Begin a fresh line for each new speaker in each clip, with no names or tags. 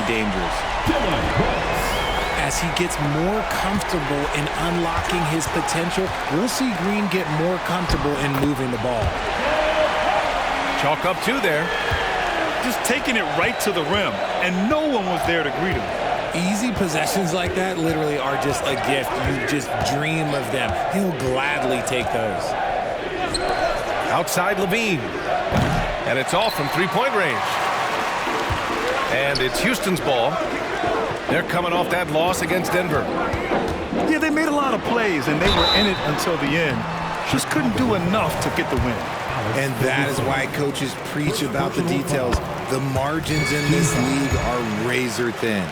dangerous. As he gets more comfortable in unlocking his potential, we'll see Green get more comfortable in moving the ball.
Chalk up 2 there.
Just taking it right to the rim, and no one was there to greet him.
Easy possessions like that literally are just a gift. You just dream of them. He'll gladly take those.
Outside Levine. And it's off from three-point range. And it's Houston's ball. They're coming off that loss against Denver.
Yeah, they made a lot of plays, and they were in it until the end. Just couldn't do enough to get the win.
And that is why coaches preach about the details. The margins in this league are razor thin.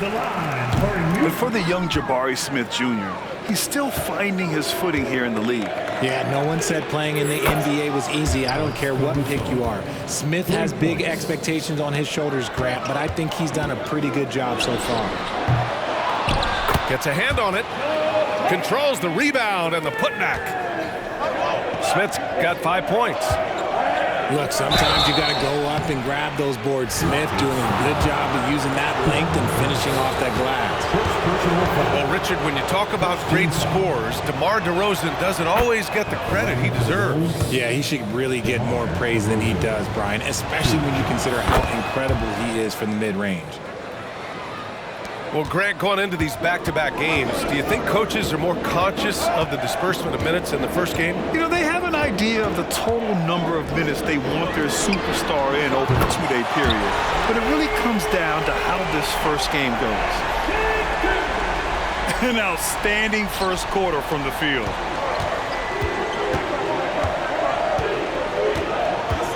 But for the young Jabari Smith Jr., he's still finding his footing here in the league.
Yeah, no one said playing in the NBA was easy. I don't care what pick you are. Smith has big expectations on his shoulders, Grant, but I think he's done a pretty good job so far.
Gets a hand on it. Controls the rebound and the putback. Smith's got 5 points.
Look, sometimes you got to go up and grab those boards. Smith doing a good job of using that length and finishing off that glass.
Well, Richard, when you talk about great scores, DeMar DeRozan doesn't always get the credit he deserves.
Yeah, he should really get more praise than he does, Brian, especially when you consider how incredible he is from the mid-range.
Well, Grant, going into these back-to-back games, do you think coaches are more conscious of the disbursement of minutes in the first game?
You know, they have an idea of the total number of minutes they want their superstar in over the 2-day period. But it really comes down to how this first game goes. An outstanding first quarter from the field.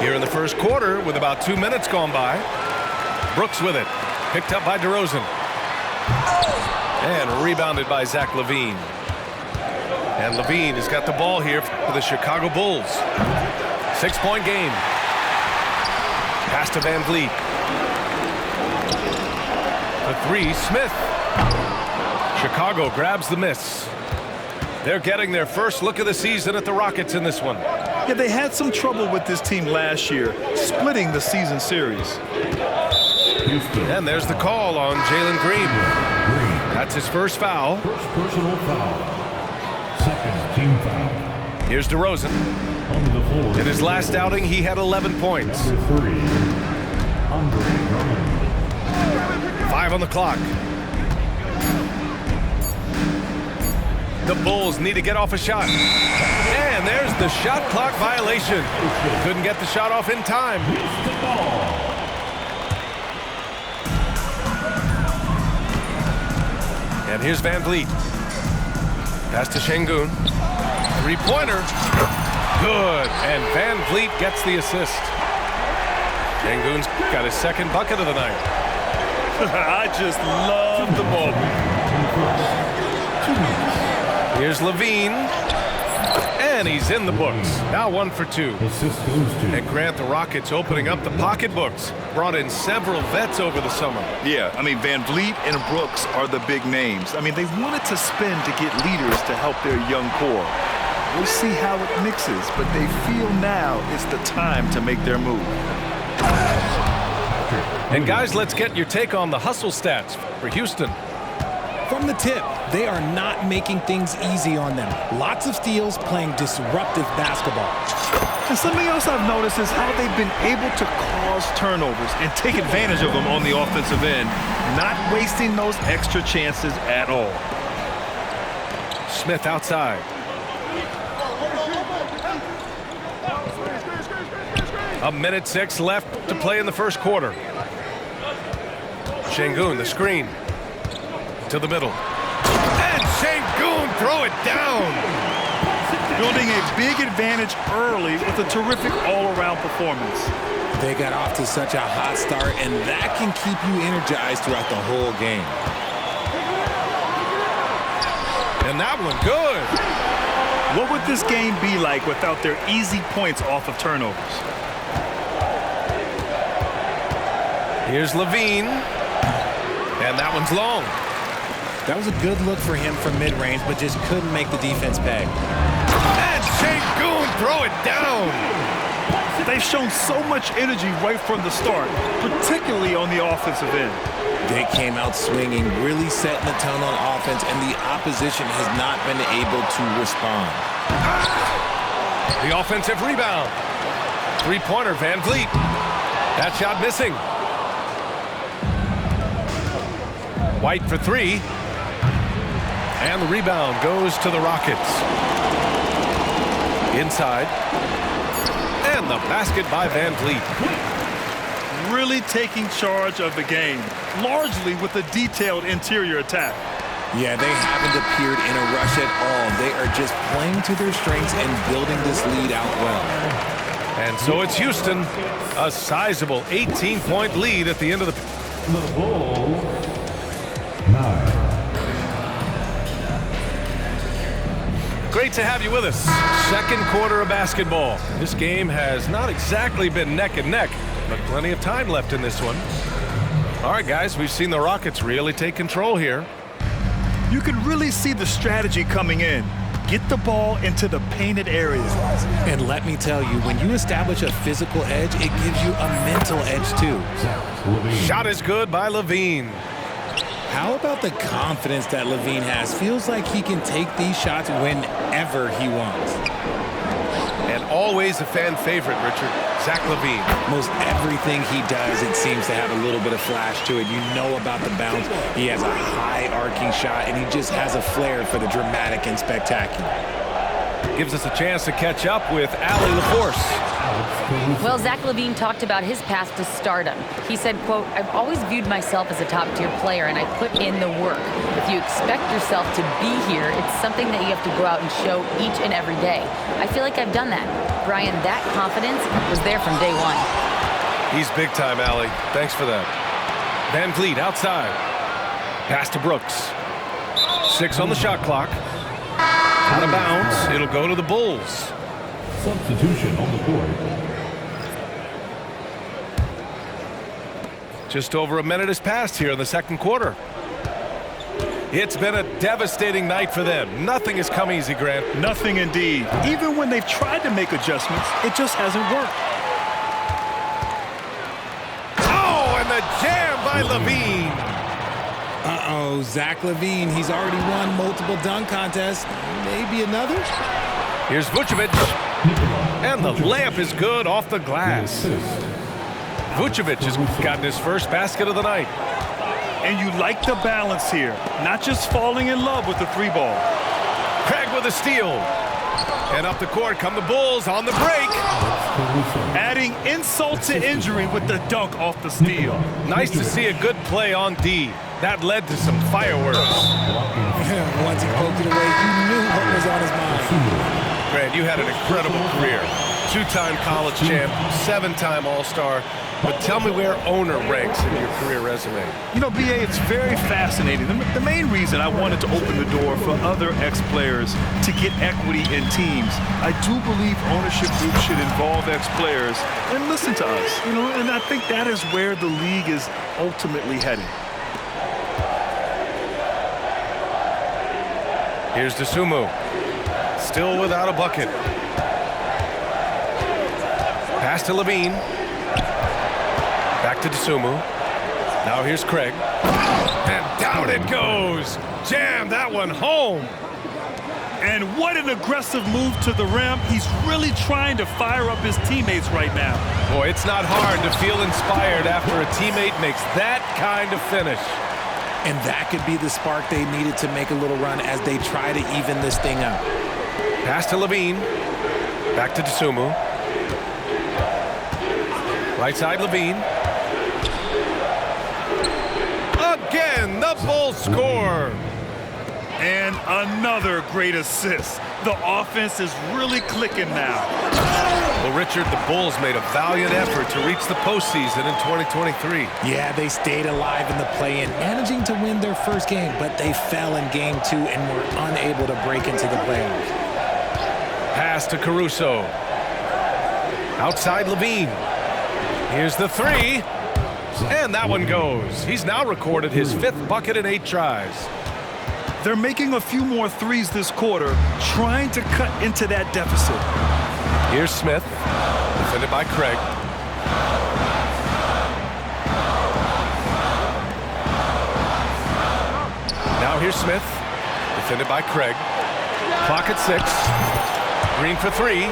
Here in the first quarter, with about 2 minutes gone by, Brooks with it. Picked up by DeRozan. And rebounded by Zach LaVine. And LaVine has got the ball here for the Chicago Bulls. 6-point game. Pass to Van Vliet. The three, Smith. Chicago grabs the miss. They're getting their first look of the season at the Rockets in this one.
Yeah, they had some trouble with this team last year, splitting the season series.
And there's the call on Jalen Green. That's his first foul.
First personal foul. Second team foul.
Here's DeRozan.
On the floor.
In his last outing, he had 11 points.
Number 3, Andre Drummond.
5 on the clock. The Bulls need to get off a shot. And there's the shot clock violation. Couldn't get the shot off in time. And here's Van Vliet. Pass to Sengun. Three-pointer. Good. And Van Vliet gets the assist. Sengun's got his second bucket of the night.
I just love the ball.
Here's Levine. And he's in the books. Now 1 for 2. And Grant, the Rockets opening up the pocketbooks. Brought in several vets over the summer.
Yeah, I mean, Van Vliet and Brooks are the big names. I mean, they wanted to spend to get leaders to help their young core. We'll see how it mixes, but they feel now is the time to make their move.
And guys, let's get your take on the hustle stats for Houston.
From the tip, they are not making things easy on them. Lots of steals, playing disruptive basketball.
And something else I've noticed is how they've been able to cause turnovers and take advantage of them on the offensive end, not wasting those extra chances at all.
Smith outside. A minute 6 left to play in the first quarter. Sengun, the screen. To the middle. And Sengun, throw it down.
Building a big advantage early with a terrific all-around performance.
They got off to such a hot start, and that can keep you energized throughout the whole game.
And that one, good.
What would this game be like without their easy points off of turnovers?
Here's Levine. And that one's long.
That was a good look for him from mid-range, but just couldn't make the defense pay.
And Sengun, throw it down.
They've shown so much energy right from the start, particularly on the offensive end.
They came out swinging, really setting the tone on offense, and the opposition has not been able to respond.
The offensive rebound. Three-pointer, Van Vliet. That shot missing. White for three. And the rebound goes to the Rockets. Inside. And the basket by Van Vliet.
Really taking charge of the game, largely with a detailed interior attack.
Yeah, they haven't appeared in a rush at all. They are just playing to their strengths and building this lead out well.
And so it's Houston, a sizable 18-point lead at the end of the...
The Bulls, 9.
Great to have you with us. Second quarter of basketball. This game has not exactly been neck and neck, but plenty of time left in this one. All right, guys, we've seen the Rockets really take control here.
You can really see the strategy coming in. Get the ball into the painted areas.
And let me tell you, when you establish a physical edge, it gives you a mental edge too.
Shot is good by Levine.
How about the confidence that Levine has? Feels like he can take these shots whenever he wants.
And always a fan favorite, Richard, Zach Levine.
Most everything he does, it seems to have a little bit of flash to it. You know about the bounce. He has a high arcing shot, and he just has a flair for the dramatic and spectacular.
Gives us a chance to catch up with Allie LaForce.
Well, Zach Levine talked about his path to stardom. He said, quote, "I've always viewed myself as a top-tier player, and I put in the work. If you expect yourself to be here, it's something that you have to go out and show each and every day. I feel like I've done that." Brian, that confidence was there from day one.
He's big time, Allie. Thanks for that. Van Vliet outside. Pass to Brooks. 6 on the shot clock. Out of bounds. It'll go to the Bulls.
Substitution on the court.
Just over a minute has passed here in the second quarter. It's been a devastating night for them. Nothing has come easy, Grant.
Nothing indeed. Even when they've tried to make adjustments, it just hasn't worked.
Oh, and the jam by Levine.
Uh-oh, Zach Levine, he's already won multiple dunk contests. Maybe another?
Here's Vucevic. And the layup is good off the glass. Vucevic has gotten his first basket of the night.
And you like the balance here, not just falling in love with the three ball.
Craig with a steal. And up the court come the Bulls on the break.
Adding insult to injury with the dunk off the steal.
Nice to see a good play on D. That led to some fireworks.
Once he poked it away, you knew what was on his mind.
Grant, you had an incredible career. 2-time college champ, 7-time All-Star. But tell me where owner ranks in your career resume.
You know, B.A., it's very fascinating. The main reason I wanted to open the door for other ex-players to get equity in teams, I do believe ownership groups should involve ex-players and listen to us. You know, and I think that is where the league is ultimately heading.
Here's Dosunmu. Still without a bucket. Pass to Levine. Back to Dosunmu. Now here's Craig. And down it goes. Jam that one home.
And what an aggressive move to the rim. He's really trying to fire up his teammates right now.
Boy, it's not hard to feel inspired after a teammate makes that kind of finish.
And that could be the spark they needed to make a little run as they try to even this thing out.
Pass to Levine. Back to Dosunmu. Right side Levine. Again, the Bulls score.
And another great assist. The offense is really clicking now.
Well, Richard, the Bulls made a valiant effort to reach the postseason in 2023.
Yeah, they stayed alive in the play-in, managing to win their first game, but they fell in game 2 and were unable to break into the playoffs.
Pass to Caruso. Outside Levine. Here's the three. And that one goes. He's now recorded his 5th bucket in 8 tries.
They're making a few more threes this quarter, trying to cut into that deficit.
Here's Smith. defended by Craig. Now here's Smith, defended by Craig. Clock at 6. Green for 3.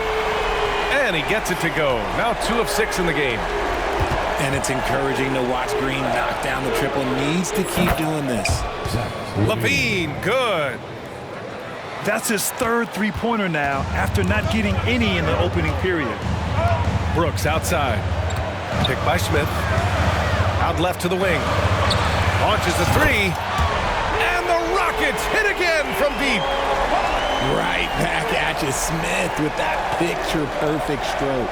And he gets it to go. Now 2 of 6 in the game.
And it's encouraging to watch Green knock down the triple. Needs to keep doing this.
Levine, good.
That's his third three-pointer now after not getting any in the opening period.
Brooks outside. Picked by Smith. Out left to the wing. Launches a 3. And the Rockets hit again from deep.
Right back at you, Smith, with that picture-perfect stroke.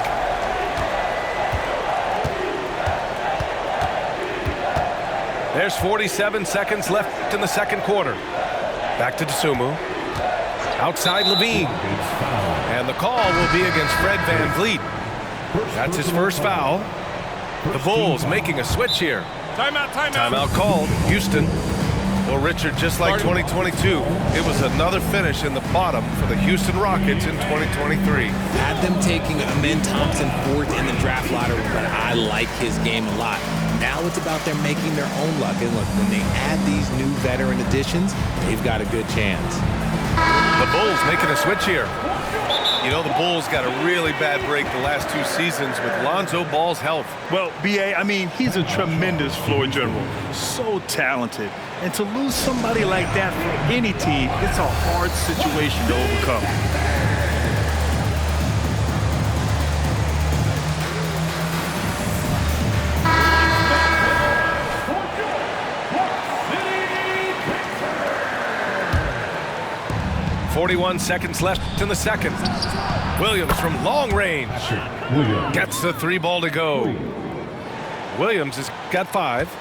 There's 47 seconds left in the second quarter. Back to Dosunmu. Outside Levine. And the call will be against Fred VanVleet. That's his first foul. The Bulls making a switch here.
Timeout.
Timeout called. Houston. Well, Richard, just like 2022, it was another finish in the bottom for the Houston Rockets in 2023.
Had them taking Amen Thompson fourth in the draft lottery, but I like his game a lot. Now it's about them making their own luck. And look, when they add these new veteran additions, they've got a good chance.
The Bulls making a switch here. You know, the Bulls got a really bad break the last 2 seasons with Lonzo Ball's health.
Well, B.A., I mean, he's a tremendous floor general. So talented. And to lose somebody like that for any team, it's a hard situation to overcome.
.41 seconds left in the second. Williams from long range gets the 3 ball to go. Williams has got 5.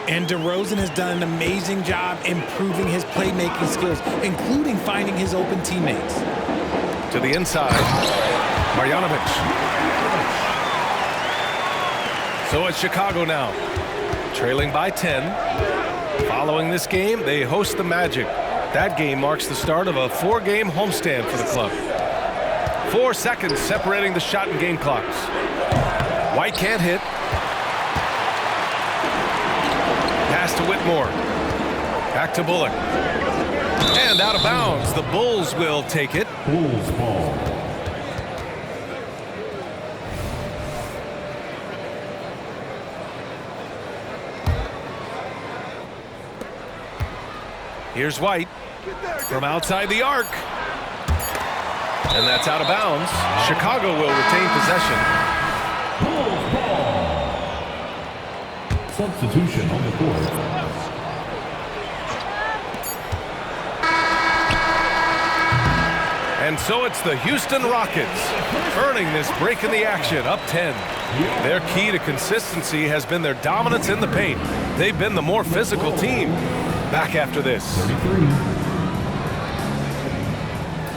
And DeRozan has done an amazing job improving his playmaking skills, including finding his open teammates.
To the inside, Marjanovic. So it's Chicago now, trailing by 10. Following this game, they host the Magic. That game marks the start of a 4-game homestand for the club. 4 seconds separating the shot and game clocks. White can't hit. Pass to Whitmore. Back to Bullock. And out of bounds. The Bulls will take it.
Bulls ball.
Here's White from outside the arc. And that's out of bounds. Chicago will retain possession.
Bulls ball. Substitution on the court.
And so it's the Houston Rockets earning this break in the action, up 10. Their key to consistency has been their dominance in the paint. They've been the more physical team. Back after this.
33.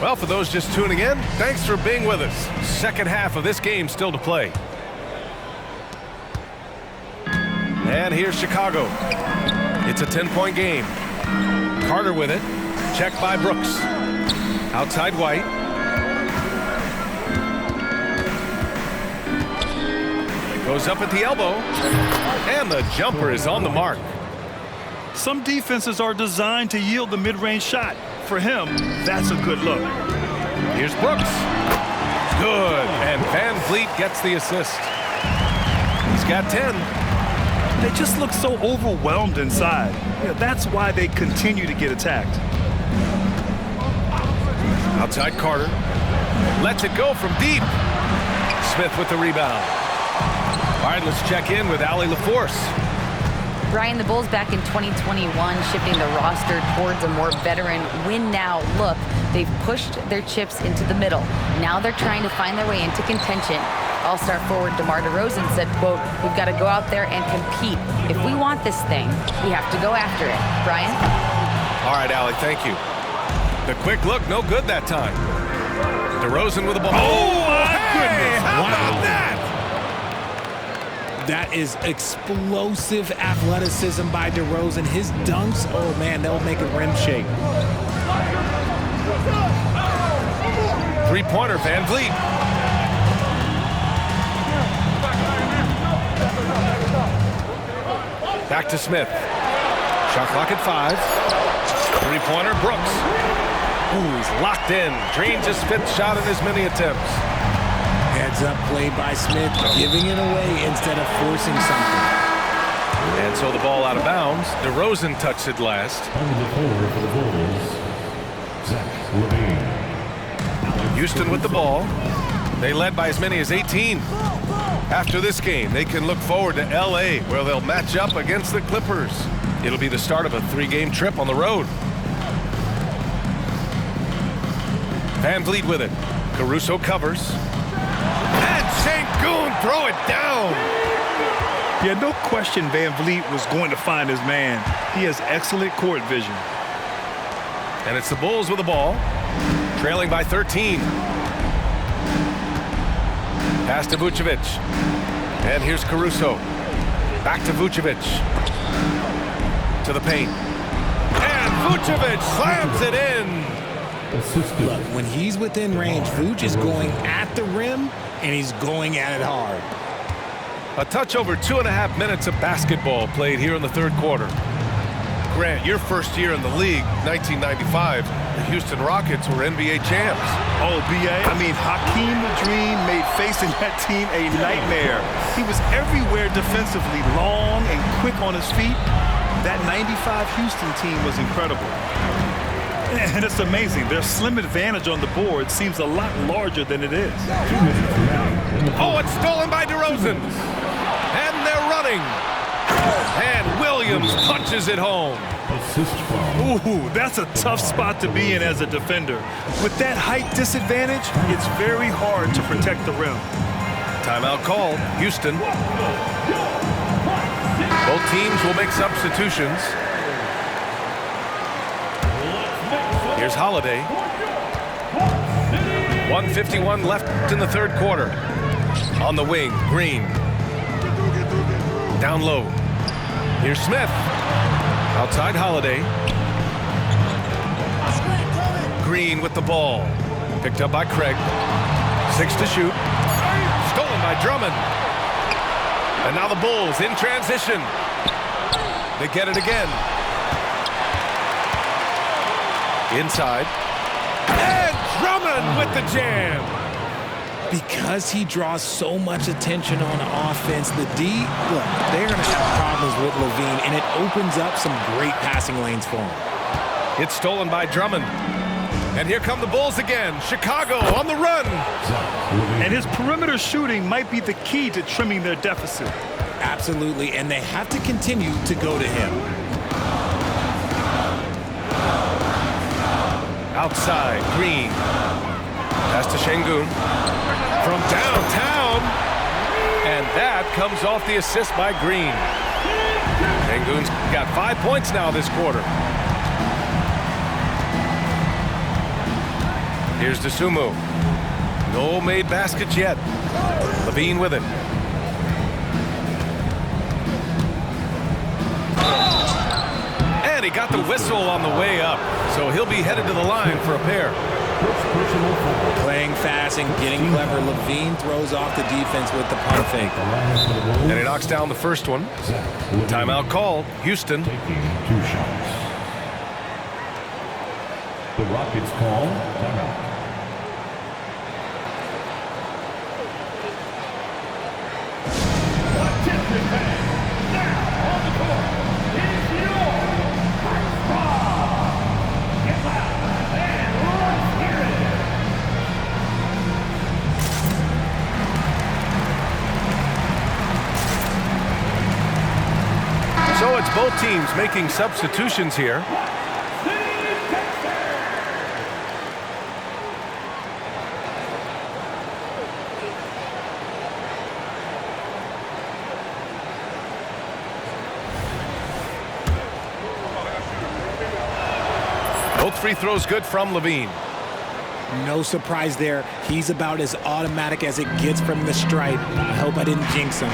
Well, for those just tuning in, thanks for being with us. Second half of this game still to play. And here's Chicago. It's a 10-point game. Carter with it. Checked by Brooks. Outside White. Goes up at the elbow. And the jumper is on the mark.
Some defenses are designed to yield the mid-range shot. For him, that's a good look.
Here's Brooks. Good. And VanVleet gets the assist. He's got 10.
They just look so overwhelmed inside. Yeah, that's why they continue to get attacked.
Outside Carter. Lets it go from deep. Smith with the rebound. All right, let's check in with Allie LaForce.
Brian, the Bulls back in 2021 shifting the roster towards a more veteran win-now look. They've pushed their chips into the middle. Now they're trying to find their way into contention. All-star forward DeMar DeRozan said, quote, "We've got to go out there and compete. If we want this thing, we have to go after it." Brian?
All right, Allie, thank you. The quick look, no good that time. DeRozan with the ball. Oh, my goodness. How about that?
That is explosive athleticism by DeRozan. His dunks, oh man, they'll make a rim shake.
Three-pointer, VanVleet. Back to Smith. Shot clock at 5. Three-pointer, Brooks. Ooh, he's locked in. Drains his 5th shot in as many attempts.
Heads up play by Smith, giving it away instead of forcing something.
And so the ball out of bounds. DeRozan touched it last.
Under the floor for the Bulls, Zach Levine.
Houston with the ball. They led by as many as 18. After this game, they can look forward to L.A., where they'll match up against the Clippers. It'll be the start of a 3-game trip on the road. Van Vliet with it. Caruso covers. And Sengun throw it down.
Yeah, no question Van Vliet was going to find his man. He has excellent court vision.
And it's the Bulls with the ball, trailing by 13. Pass to Vucevic. And here's Caruso. Back to Vucevic. To the paint. And Vucevic slams it in.
Look, when he's within range, Vooch is going at the rim, and he's going at it hard.
A touch over 2.5 minutes of basketball played here in the third quarter. Grant, your first year in the league, 1995, the Houston Rockets were NBA champs.
Oh, B.A., I mean, Hakeem the Dream made facing that team a nightmare. He was everywhere defensively, long and quick on his feet. That 95 Houston team was incredible. And it's amazing. Their slim advantage on the board seems a lot larger than it is.
Oh, it's stolen by DeRozan. And they're running. And Williams punches it home.
Ooh, that's a tough spot to be in as a defender. With that height disadvantage, it's very hard to protect the rim.
Timeout called. Houston. Both teams will make substitutions. Here's Holiday. 1:51 left in the third quarter. On the wing, Green. Down low. Here's Smith. Outside Holiday. Green with the ball. Picked up by Craig. 6 to shoot. Stolen by Drummond. And now the Bulls in transition. They get it again. Inside. And Drummond with the jam.
Because he draws so much attention on offense, the D, look, they're going to have problems with Levine, and it opens up some great passing lanes for him.
It's stolen by Drummond. And here come the Bulls again. Chicago on the run.
And his perimeter shooting might be the key to trimming their deficit.
Absolutely, and they have to continue to go to him.
Outside, Green. Pass to Sengun. From downtown. And that comes off the assist by Green. Sengun's got 5 points now this quarter. Here's DeSumo. No made baskets yet. Levine with it. And he got the whistle on the way up. So he'll be headed to the line for a pair.
Playing fast and getting clever. Levine throws off the defense with the pump fake.
And he knocks down the first one. Timeout called. Houston.
Taking 2 shots. The Rockets call timeout.
So it's both teams making substitutions here. Both free throws good from Levine.
No surprise there. He's about as automatic as it gets from the stripe. I hope I didn't jinx him.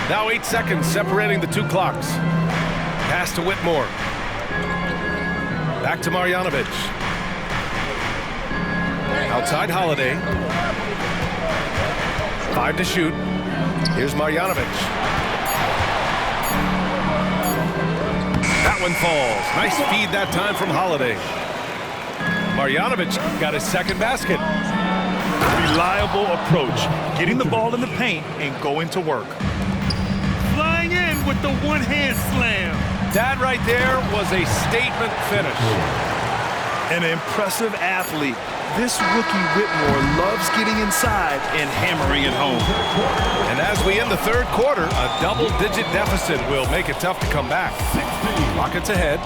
Now 8 seconds separating the two clocks. Pass to Whitmore. Back to Marjanovic. Outside Holiday. 5 to shoot. Here's Marjanovic. That one falls. Nice feed that time from Holiday. Marjanovic got his second basket.
Reliable approach, getting the ball in the paint and going to work.
Flying in with the one-hand slam.
That right there was a statement finish.
An impressive athlete. This rookie Whitmore loves getting inside and hammering it home.
And as we end the third quarter, a double-digit deficit will make it tough to come back. Rockets ahead.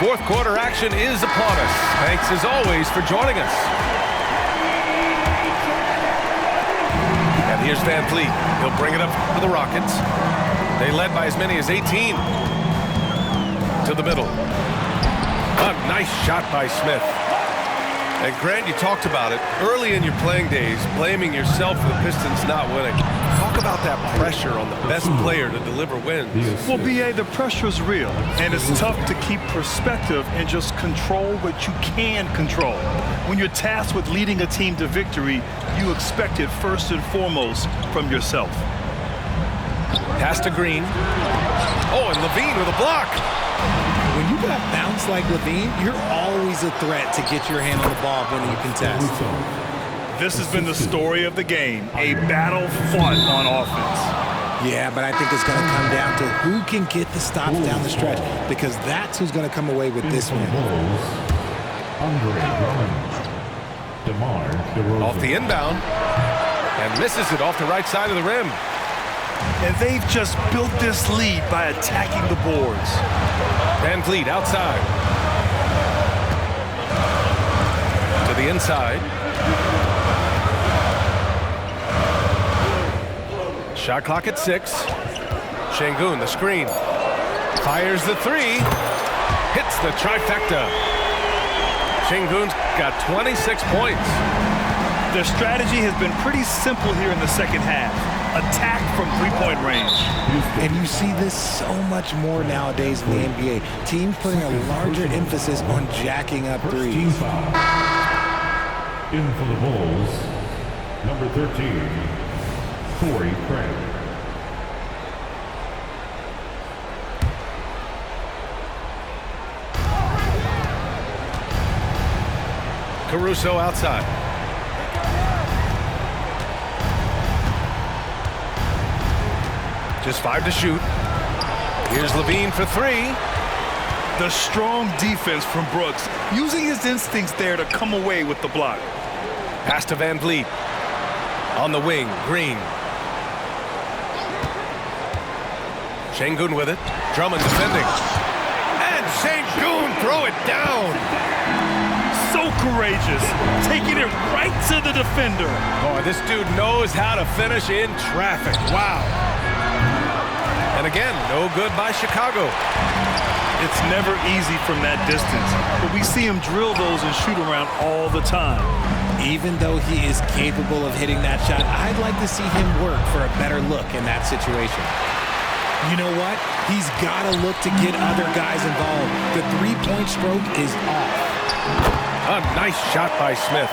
Fourth quarter action is upon us. Thanks as always for joining us. And here's Van Vliet. He'll bring it up for the Rockets. They led by as many as 18. To the middle. A nice shot by Smith. And Grant, you talked about it early in your playing days, blaming yourself for the Pistons not winning. Talk about that pressure on the best player to deliver wins.
Well, B.A., the pressure's real, and it's tough to keep perspective and just control what you can control. When you're tasked with leading a team to victory, you expect it first and foremost from yourself.
Pass to Green. Oh, and Levine with a block.
When you got bounced like Levine, you're always a threat to get your hand on the ball when you contest.
This has been the story of the game, a battle fought on offense.
Yeah, but I think it's going to come down to who can get the stops down the stretch, because that's who's going to come away with this one.
Off the inbound, and misses it off the right side of the rim.
And they've just built this lead by attacking the boards.
Van Vliet outside. To the inside. Shot clock at 6. Sengun, the screen. Fires the 3. Hits the trifecta. Sengun's got 26 points.
Their strategy has been pretty simple here in the second half. Attack from three-point range.
And you see this so much more nowadays in the NBA. Teams putting a larger emphasis on jacking up threes.
In for the Bulls, number 13, Torrey Craig.
Caruso outside. Just 5 to shoot. Here's Levine for 3.
The strong defense from Brooks, using his instincts there to come away with the block.
Pass to Van Vliet. On the wing, Green. Sengun with it. Drummond defending. And Sengun throw it down.
So courageous, taking it right to the defender.
Oh, this dude knows how to finish in traffic. Wow. And again, no good by Chicago.
It's never easy from that distance, but we see him drill those and shoot around all the time.
Even though he is capable of hitting that shot, I'd like to see him work for a better look in that situation. You know what? He's got to look to get other guys involved. The three-point stroke is off.
A nice shot by Smith.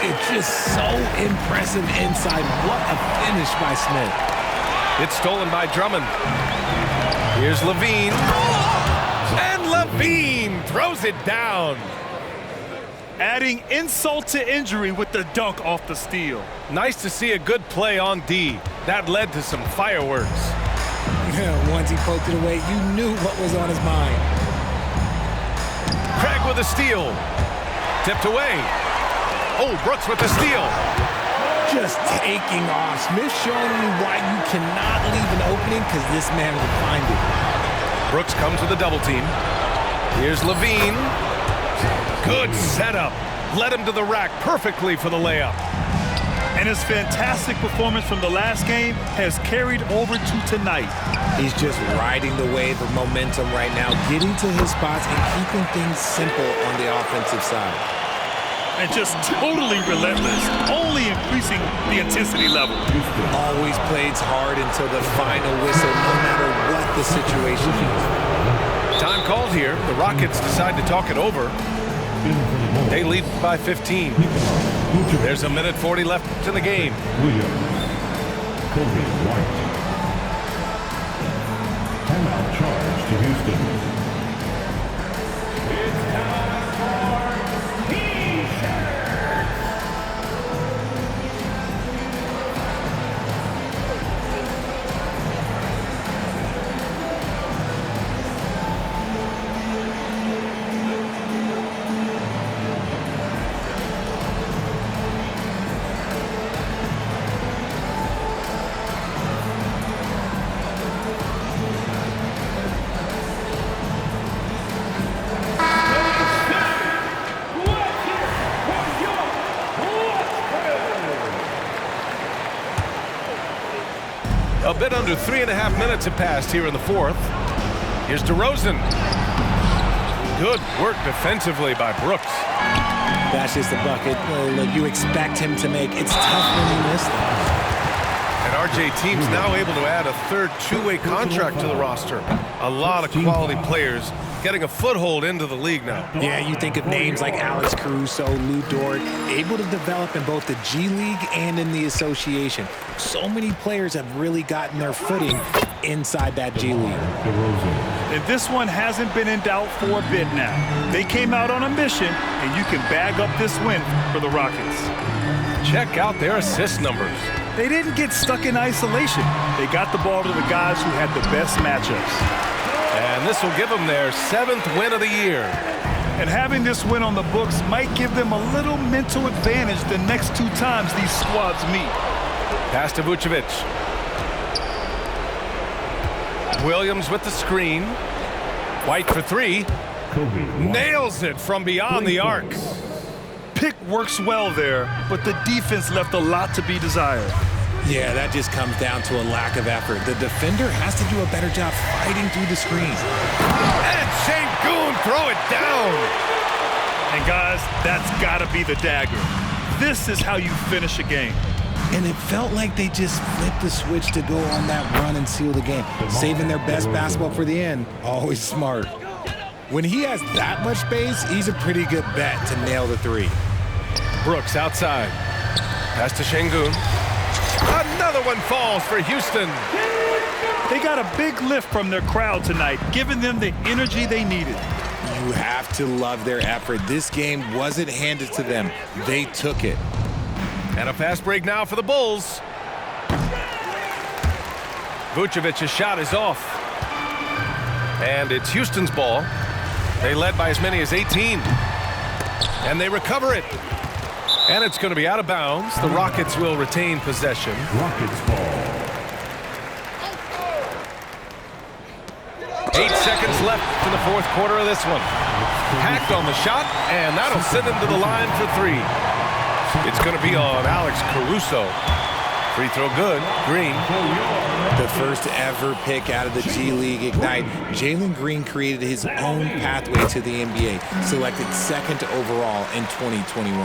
It's just so impressive inside. What a finish by Smith.
It's stolen by Drummond. Here's Levine. And Levine throws it down.
Adding insult to injury with the dunk off the steal.
Nice to see a good play on D. That led to some fireworks.
Once he poked it away, you knew what was on his mind.
Craig with a steal. Tipped away. Oh, Brooks with the steal.
Just taking off. Smith showing me why you cannot leave an opening, because this man will find it.
Brooks comes with a double team. Here's Levine. Good setup. Led him to the rack perfectly for the layup.
And his fantastic performance from the last game has carried over to tonight.
He's just riding the wave of momentum right now, getting to his spots and keeping things simple on the offensive side.
And just totally relentless, only increasing the intensity level.
Always plays hard until the final whistle, no matter what the situation is.
Time called here. The Rockets decide to talk it over. They lead by 15. There's a minute 40 left in the game.
Kobe White. Timeout charge to Houston.
A bit under 3.5 minutes have passed here in the fourth. Here's DeRozan. Good work defensively by Brooks.
That's just a bucket you expect him to make. It's tough when he missed them.
And RJ team's now able to add a third two-way contract to the roster. A lot of quality players getting a foothold into the league now.
Yeah, you think of names like Alex Caruso, Lou Dort, able to develop in both the G League and in the association. So many players have really gotten their footing inside that G League.
And this one hasn't been in doubt for a bit now. They came out on a mission, and you can bag up this win for the Rockets.
Check out their assist numbers.
They didn't get stuck in isolation. They got the ball to the guys who had the best matchups.
And this will give them their 7th win of the year.
And having this win on the books might give them a little mental advantage the next 2 times these squads meet.
Pass to Vucevic. Williams with the screen. White for 3. Nails it from beyond the arc.
Pick works well there, but the defense left a lot to be desired.
Yeah, that just comes down to a lack of effort. The defender has to do a better job fighting through the screens.
And Senguan throw it down.
And guys, that's got to be the dagger. This is how you finish a game.
And it felt like they just flipped the switch to go on that run and seal the game. Saving their best basketball for the end. Always smart. When he has that much space, he's a pretty good bet to nail the 3.
Brooks outside. Pass to Sengun. Another one falls for Houston.
They got a big lift from their crowd tonight, giving them the energy they needed.
You have to love their effort. This game wasn't handed to them. They took it.
And a fast break now for the Bulls. Vucevic's shot is off. And it's Houston's ball. They led by as many as 18. And they recover it. And it's going to be out of bounds. The Rockets will retain possession.
Rockets ball.
8 seconds left in the fourth quarter of this one. Hacked on the shot, and that'll send him to the line for 3. It's going to be on Alex Caruso. Free throw good. Green.
The first ever pick out of the G League Ignite, Jalen Green created his own pathway to the NBA, selected 2nd overall in 2021.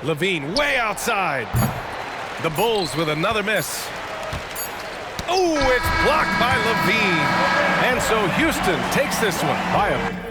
Levine way outside. The Bulls with another miss. Oh, it's blocked by Levine. And so Houston takes this one by a